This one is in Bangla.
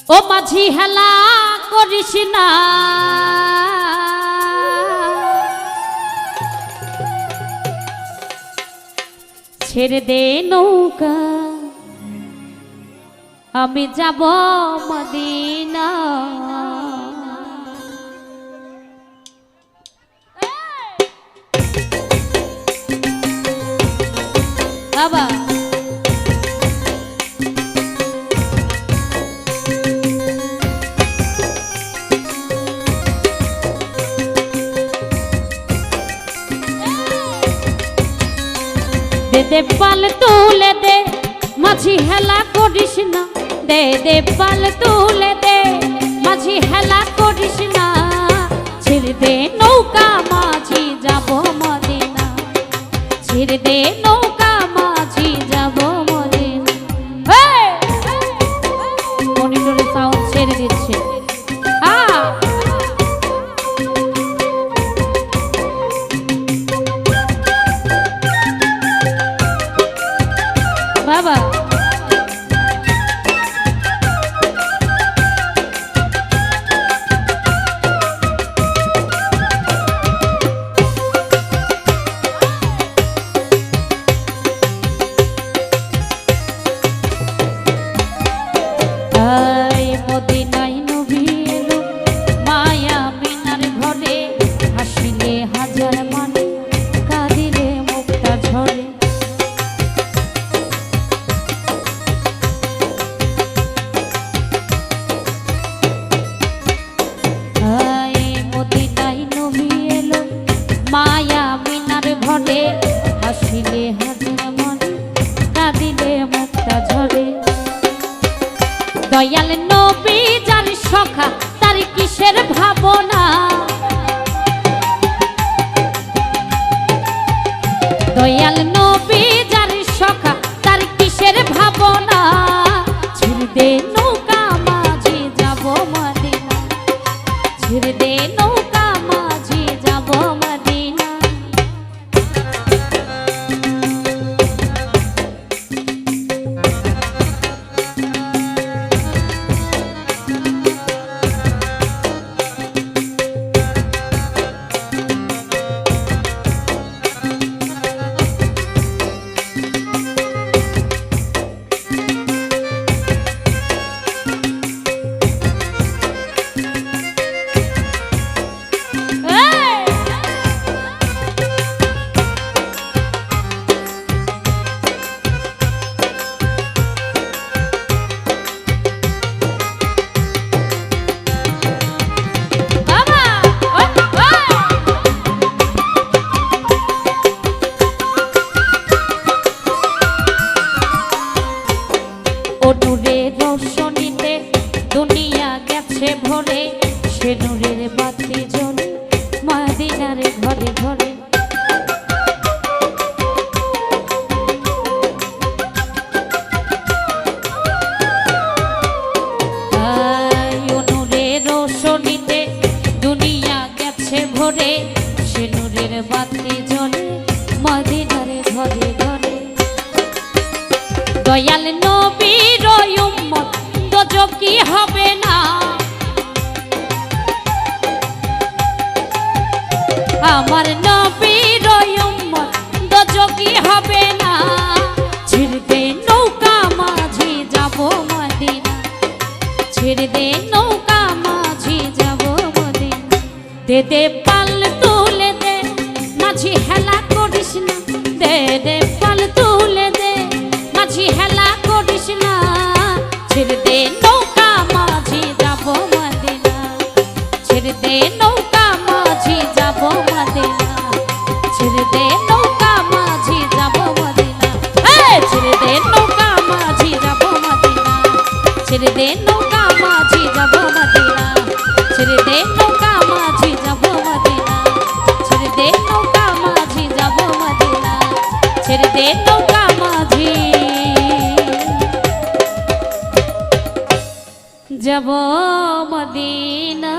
ও মাঝি হেলা করিস না, ছেড়ে দে নৌকা আমি যাব মদিনা। বাবা দে দে পাল তুলে দে, মাঝি হেলা করিস না, দে দে পাল তুলে দে, মাঝি হেলা করিস না, ছেড়ে দে নৌকা মাঝি যাব মদিনা, ছেড়ে দে নৌকা মাঝি যাব মদিনা। মনিটরে সাউন্ড ছেড়ে দিচ্ছে। বাবা মদিনায় নবী এলো, মায়া মিনার ঘরে, হাসিলে হাজার মানে, কাঁদিলে মুক্তা ঝরে। মদিনায় নবী এলো, মায়া মিনার ঘরে, হাসিলে হাজার মানে, কাঁদিলে মুক্তা ঝরে। দয়াল নবী যার সখা, তার কিসের ভাবনা, দয়াল নবী যার সখা, তার কিসের ভাবনা, ছেড়ে দে নৌকা মাঝি যাব মদিনা, ছেড়ে দে নৌকা মাঝি যাব মদিনা। নূরের রোশনীতে দুনিয়া গেছে ভরে, সে নূরের বাতি জ্বলে মদিনার ঘরে ঘরে। নূরের রোশনীতে দুনিয়া গেছে ভরে, সে নূরের বাতি জ্বলে মদিনার ঘরে ঘরে। দয়াল নবীর উম্মত দোজখী হবে না, আমার নবীর উম্মত দোজখী হবে না, ছেড়ে দে নৌকা মাঝি যাব মদিনা, ছেড়ে দে নৌকা মাঝি যাব মদিনা। দে দে পাল তুলে দে, মাঝি হেলা করিস না, দে দে পাল তুলে দে, মাঝি হেলা করিস না, ছেড়ে দে নৌকা মাঝি যাব মদিনা, ছেড়ে দে নৌকা মাঝি যাব মদিনা, ছেড়ে দে নৌকা মাঝি যাব মদিনা, ছেড়ে দে নৌকা মাঝি যাব মদিনা, ছেড়ে দে নৌকা মাঝি যাব মদিনা, ছেড়ে দে নৌকা মাঝি যাব মদিনা, ছেড়ে দে নৌকা মাঝি যাব মদিনা, ছেড়ে দে নৌকা মাঝি যাব মদিনা।